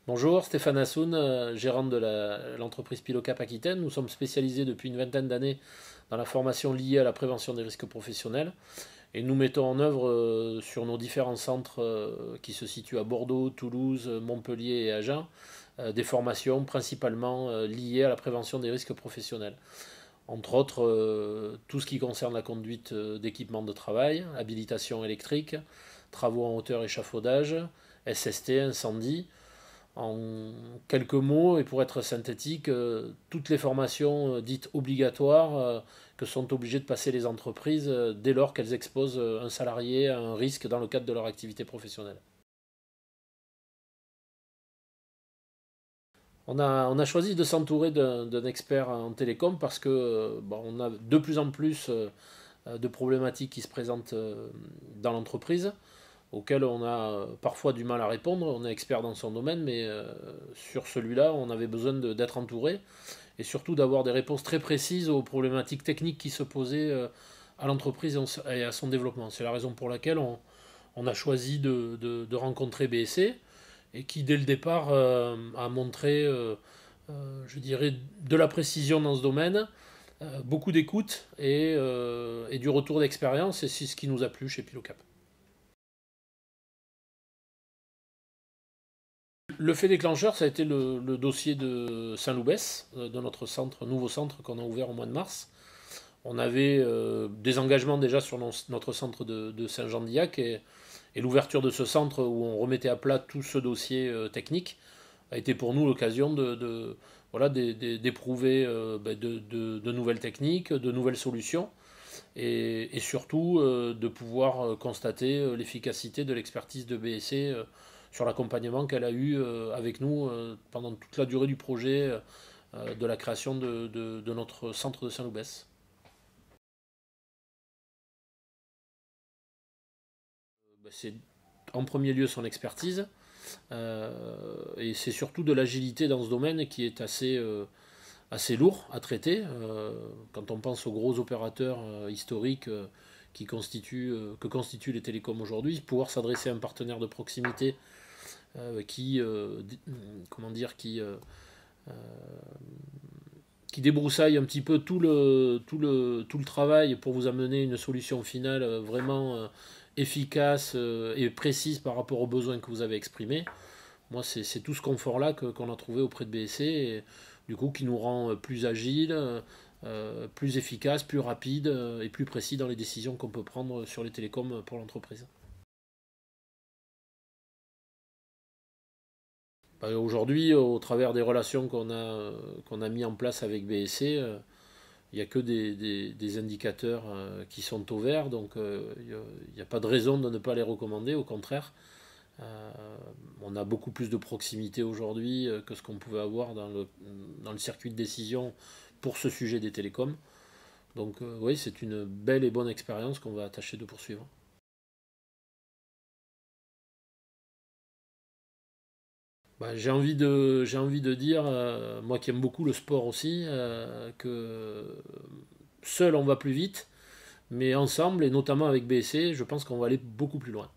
Bonjour, Stéphane Assoun, gérant de l'entreprise Pilocap Aquitaine. Nous sommes spécialisés depuis une vingtaine d'années dans la formation liée à la prévention des risques professionnels et nous mettons en œuvre sur nos différents centres qui se situent à Bordeaux, Toulouse, Montpellier et Agen des formations principalement liées à la prévention des risques professionnels. Entre autres, tout ce qui concerne la conduite d'équipements de travail, habilitation électrique, travaux en hauteur échafaudage, SST, incendie. En quelques mots, et pour être synthétique, toutes les formations dites obligatoires que sont obligées de passer les entreprises dès lors qu'elles exposent un salarié à un risque dans le cadre de leur activité professionnelle. On a choisi de s'entourer d'un expert en télécom parce que bon, on a de plus en plus de problématiques qui se présentent dans l'entreprise, auxquelles on a parfois du mal à répondre. On est expert dans son domaine, mais sur celui-là, on avait besoin d'être entouré et surtout d'avoir des réponses très précises aux problématiques techniques qui se posaient à l'entreprise et à son développement. C'est la raison pour laquelle on a choisi de rencontrer BSC et qui, dès le départ, a montré, je dirais, de la précision dans ce domaine, beaucoup d'écoute et du retour d'expérience, et c'est ce qui nous a plu chez Pilocap. Le fait déclencheur, ça a été le dossier de Saint-Loubès, de notre centre, nouveau centre qu'on a ouvert au mois de mars. On avait des engagements déjà sur notre centre de Saint-Jean-d'Illac et l'ouverture de ce centre où on remettait à plat tout ce dossier technique a été pour nous l'occasion voilà, d'éprouver de nouvelles techniques, de nouvelles solutions et surtout de pouvoir constater l'efficacité de l'expertise de BSC sur l'accompagnement qu'elle a eu avec nous pendant toute la durée du projet de la création de notre centre de Saint-Loubès. C'est en premier lieu son expertise et c'est surtout de l'agilité dans ce domaine qui est assez lourd à traiter. Quand on pense aux gros opérateurs historiques que constituent les télécoms aujourd'hui, pouvoir s'adresser à un partenaire de proximité comment dire, qui débroussaille un petit peu tout le travail pour vous amener une solution finale vraiment efficace et précise par rapport aux besoins que vous avez exprimés. Moi, c'est tout ce confort-là qu'on a trouvé auprès de BSC, et du coup, qui nous rend plus agile, plus efficace, plus rapide et plus précis dans les décisions qu'on peut prendre sur les télécoms pour l'entreprise. Aujourd'hui, au travers des relations qu'on a mis en place avec BSC, il n'y a que des indicateurs qui sont au vert, donc il n'y a pas de raison de ne pas les recommander, au contraire. Euh, on a beaucoup plus de proximité aujourd'hui que ce qu'on pouvait avoir dans le circuit de décision pour ce sujet des télécoms. Donc oui, c'est une belle et bonne expérience qu'on va tâcher de poursuivre. Bah, j'ai envie de dire, moi qui aime beaucoup le sport aussi, que seul on va plus vite, mais ensemble, et notamment avec BSC, je pense qu'on va aller beaucoup plus loin.